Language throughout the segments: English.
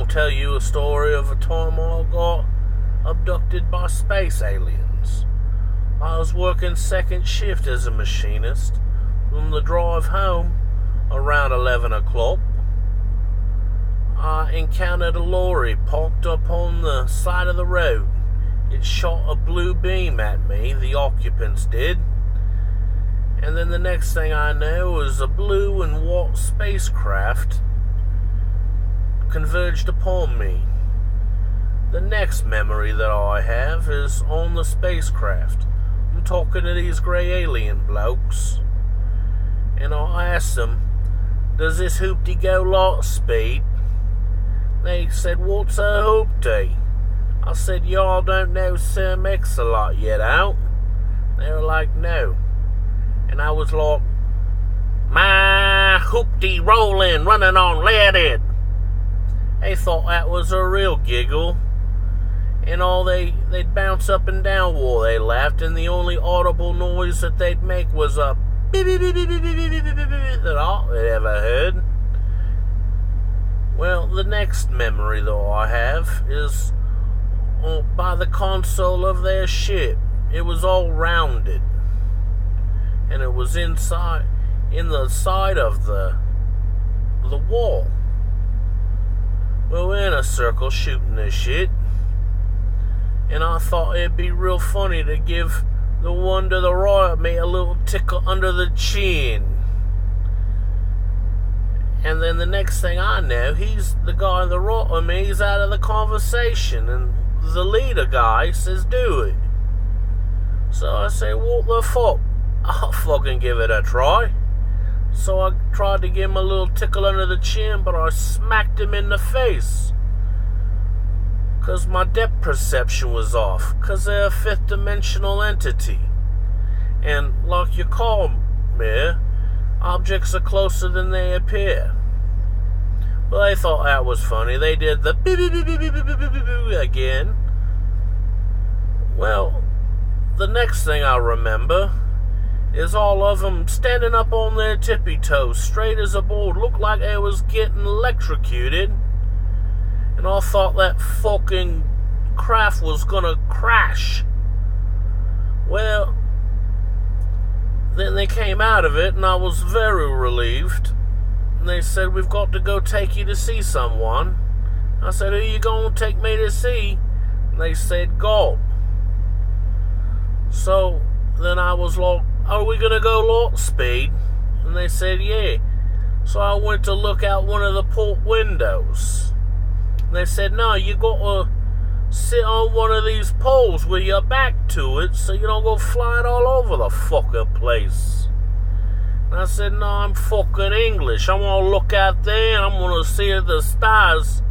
gonna tell you a story of a time I got abducted by space aliens. I was working second shift as a machinist. On the drive home, around 11 o'clock, I encountered a lorry parked up on the side of the road. It shot a blue beam at me, the occupants did. And then the next thing I know was a blue and white spacecraft converged upon me. The next memory that I have is on the spacecraft. I'm talking to these grey alien blokes, and I asked them, does this hoopty go light speed? They said, what's a hoopty? I said, y'all don't know Sir Mix-a-Lot yet out? They were like, no. And I was like, my hoopty rolling, running on leaded. They thought that was a real giggle. And they'd bounce up and down while they laughed, and the only audible noise that they'd make was a beep beep beep beep beep beep beep beep beep beep that I had ever heard. Well, the next memory though I have is by the console of their ship. It was all rounded, and it was in the side of the wall. Well, we're in a circle shooting this shit, and I thought it'd be real funny to give the one to the right of me a little tickle under the chin. And then the next thing I know, the guy on the right of me, he's out of the conversation, and the leader guy says, do it. So I say, what the fuck? I'll fucking give it a try. So I tried to give him a little tickle under the chin, but I smacked him in the face. Because my depth perception was off. Because they're a fifth dimensional entity. And like you call me, objects are closer than they appear. Well, they thought that was funny. They did the beep beep beep beep beep beep beep beep again. Well, the next thing I remember is all of them standing up on their tippy toes, straight as a board, looked like they was getting electrocuted. And I thought that fucking craft was gonna crash. Well, then they came out of it, and I was very relieved. And they said, we've got to go take you to see someone. I said, who you gonna take me to see? And they said, God. So then I was like, are we gonna go light speed? And they said, yeah. So I went to look out one of the port windows. And they said, no, you got to sit on one of these poles with your back to it so you don't go flying all over the fucking place. And I said, no, I'm fucking English. I want to look out there and I'm going to see the stars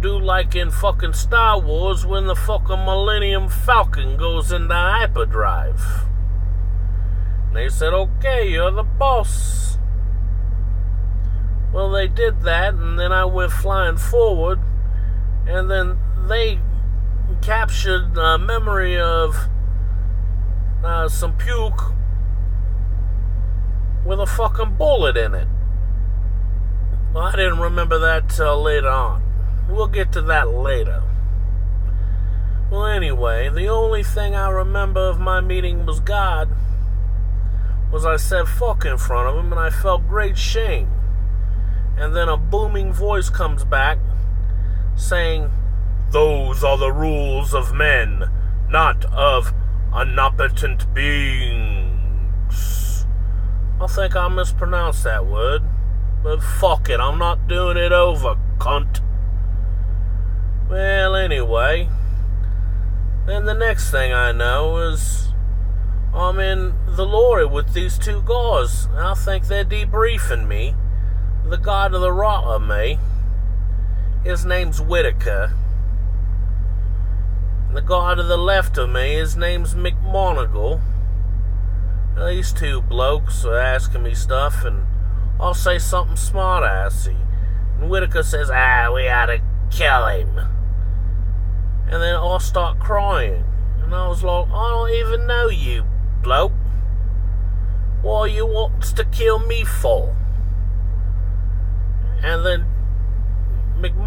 do like in fucking Star Wars when the fucking Millennium Falcon goes into hyperdrive. And they said, okay, you're the boss. Well, they did that, and then I went flying forward, and then they captured a memory of some puke with a fucking bullet in it. Well, I didn't remember that till later on. We'll get to that later. Well, anyway, the only thing I remember of my meeting was God. Was I said fuck in front of him, and I felt great shame. And then a booming voice comes back saying, those are the rules of men, not of omnipotent beings. I think I mispronounced that word, but fuck it, I'm not doing it over, cunt. Well, anyway, then the next thing I know is I'm in the lorry with these two guys, and I think they're debriefing me. The guy to the right of me, his name's Whitaker. And the guy to the left of me, his name's McMonagle. Now, these two blokes are asking me stuff, and I'll say something smart-assy. And Whitaker says, we ought to kill him. And then I'll start crying. And I was like, I don't even know you, bloke. What you wants to kill me for? And then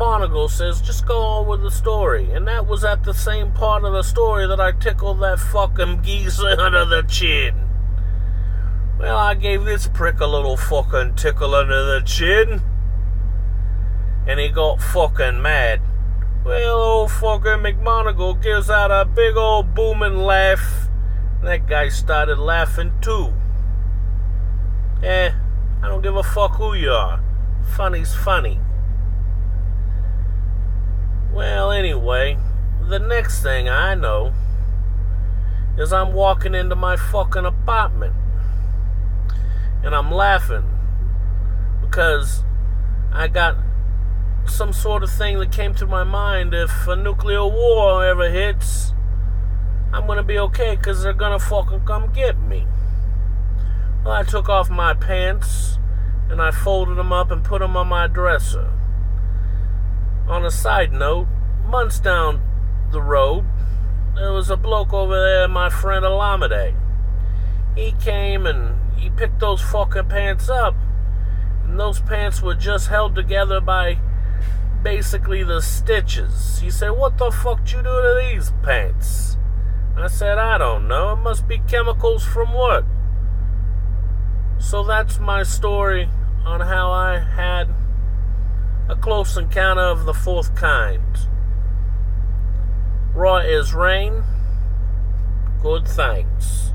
McMonagall says, just go on with the story. And that was at the same part of the story that I tickled that fucking geezer under the chin. Well, I gave this prick a little fucking tickle under the chin. And he got fucking mad. Well, old fucking McMonagall gives out a big old booming laugh. And that guy started laughing too. I don't give a fuck who you are. Funny's funny. Well, anyway, the next thing I know is I'm walking into my fucking apartment. And I'm laughing because I got some sort of thing that came to my mind. If a nuclear war ever hits, I'm gonna be okay because they're gonna fucking come get me. Well, I took off my pants and I folded them up and put them on my dresser. On a side note, months down the road, there was a bloke over there, my friend Alameda. He came and he picked those fucking pants up, and those pants were just held together by basically the stitches. He said, what the fuck did you do to these pants? I said, I don't know. It must be chemicals from work. So that's my story on how I had a close encounter of the fourth kind. Raw as rain. Good thanks.